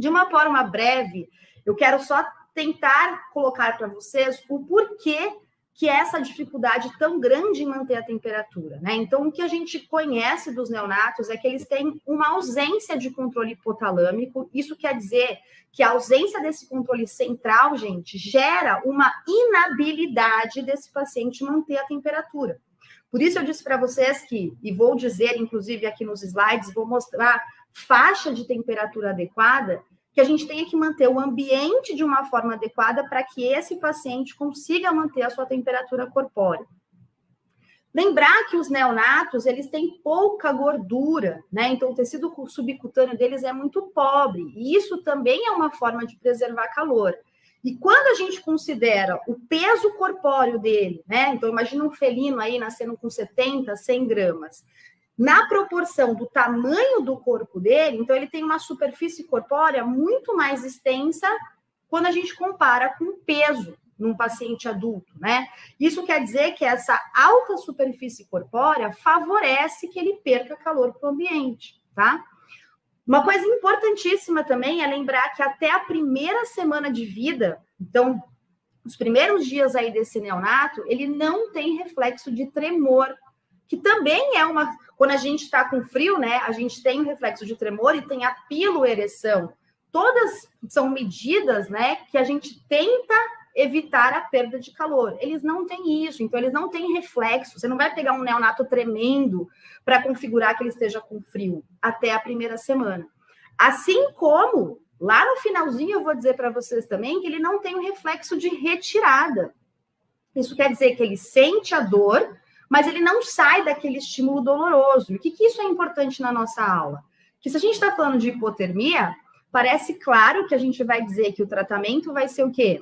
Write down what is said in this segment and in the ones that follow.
De uma forma breve, eu quero só tentar colocar para vocês o porquê que é essa dificuldade tão grande em manter a temperatura, né? Então, o que a gente conhece dos neonatos é que eles têm uma ausência de controle hipotalâmico. Isso quer dizer que a ausência desse controle central, gente, gera uma inabilidade desse paciente manter a temperatura. Por isso eu disse para vocês que, e vou dizer, inclusive aqui nos slides, vou mostrar faixa de temperatura adequada, que a gente tenha que manter o ambiente de uma forma adequada para que esse paciente consiga manter a sua temperatura corpórea. Lembrar que os neonatos, eles têm pouca gordura, né? Então, o tecido subcutâneo deles é muito pobre, e isso também é uma forma de preservar calor. E quando a gente considera o peso corpóreo dele, né? Então, imagina um felino aí nascendo com 70, 100 gramas. Na proporção do tamanho do corpo dele, então ele tem uma superfície corpórea muito mais extensa quando a gente compara com o peso num paciente adulto, né? Isso quer dizer que essa alta superfície corpórea favorece que ele perca calor para o ambiente, tá? Uma coisa importantíssima também é lembrar que até a primeira semana de vida, então, os primeiros dias aí desse neonato, ele não tem reflexo de tremor, que também é uma... Quando a gente está com frio, né, a gente tem o reflexo de tremor e tem a piloereção. Todas são medidas, né, que a gente tenta evitar a perda de calor. Eles não têm isso, então eles não têm reflexo. Você não vai pegar um neonato tremendo para configurar que ele esteja com frio até a primeira semana. Assim como, lá no finalzinho, eu vou dizer para vocês também que ele não tem o reflexo de retirada. Isso quer dizer que ele sente a dor, mas ele não sai daquele estímulo doloroso. E o que isso é importante na nossa aula? Que se a gente está falando de hipotermia, parece claro que a gente vai dizer que o tratamento vai ser o quê?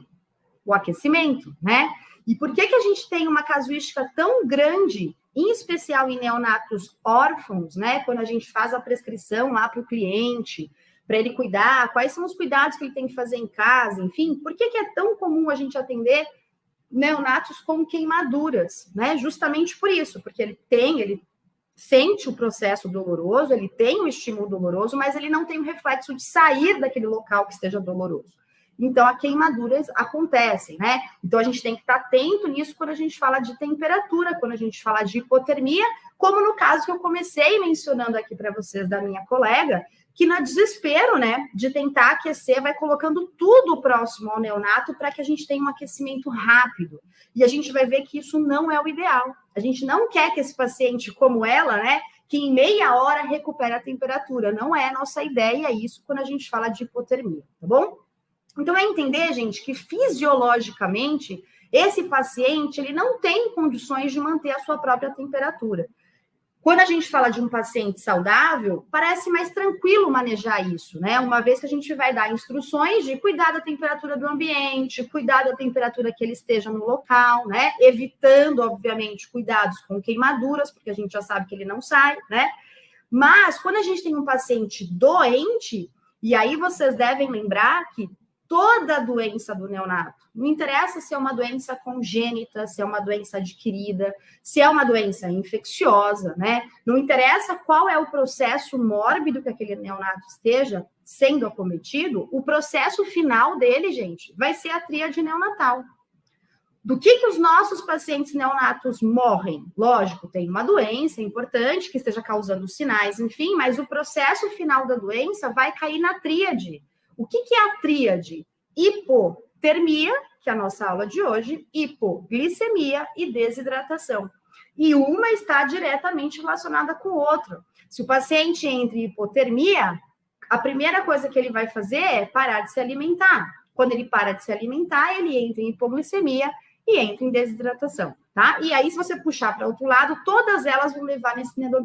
O aquecimento, né? E por que a gente tem uma casuística tão grande, em especial em neonatos órfãos, né? Quando a gente faz a prescrição lá para o cliente, para ele cuidar, quais são os cuidados que ele tem que fazer em casa, enfim, por que é tão comum a gente atender neonatos com queimaduras, né? Justamente por isso, porque ele sente o processo doloroso, ele tem o estímulo doloroso, mas ele não tem o reflexo de sair daquele local que esteja doloroso. Então, as queimaduras acontecem, né? Então, a gente tem que estar atento nisso quando a gente fala de temperatura, quando a gente fala de hipotermia, como no caso que eu comecei mencionando aqui para vocês da minha colega, que no desespero, né, de tentar aquecer, vai colocando tudo próximo ao neonato para que a gente tenha um aquecimento rápido. E a gente vai ver que isso não é o ideal. A gente não quer que esse paciente, como ela, né, que em meia hora recupere a temperatura. Não é a nossa ideia isso quando a gente fala de hipotermia, tá bom? Então, é entender, gente, que fisiologicamente, esse paciente, ele não tem condições de manter a sua própria temperatura. Quando a gente fala de um paciente saudável, parece mais tranquilo manejar isso, né? Uma vez que a gente vai dar instruções de cuidar da temperatura do ambiente, cuidar da temperatura que ele esteja no local, né? Evitando, obviamente, cuidados com queimaduras, porque a gente já sabe que ele não sai, né? Mas, quando a gente tem um paciente doente, e aí vocês devem lembrar que toda doença do neonato, não interessa se é uma doença congênita, se é uma doença adquirida, se é uma doença infecciosa, né? Não interessa qual é o processo mórbido que aquele neonato esteja sendo acometido, o processo final dele, gente, vai ser a tríade neonatal. Do que os nossos pacientes neonatos morrem? Lógico, tem uma doença importante que esteja causando sinais, enfim, mas o processo final da doença vai cair na tríade. O que é a tríade? Hipotermia, que é a nossa aula de hoje, hipoglicemia e desidratação. E uma está diretamente relacionada com o outro. Se o paciente entra em hipotermia, a primeira coisa que ele vai fazer é parar de se alimentar. Quando ele para de se alimentar, ele entra em hipoglicemia e entra em desidratação, tá? E aí, se você puxar para outro lado, todas elas vão levar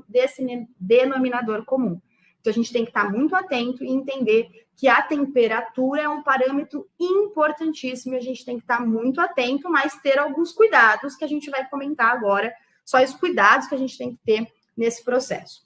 desse denominador comum. Então, a gente tem que estar muito atento e entender que a temperatura é um parâmetro importantíssimo e a gente tem que estar muito atento, mas ter alguns cuidados que a gente vai comentar agora, só os cuidados que a gente tem que ter nesse processo.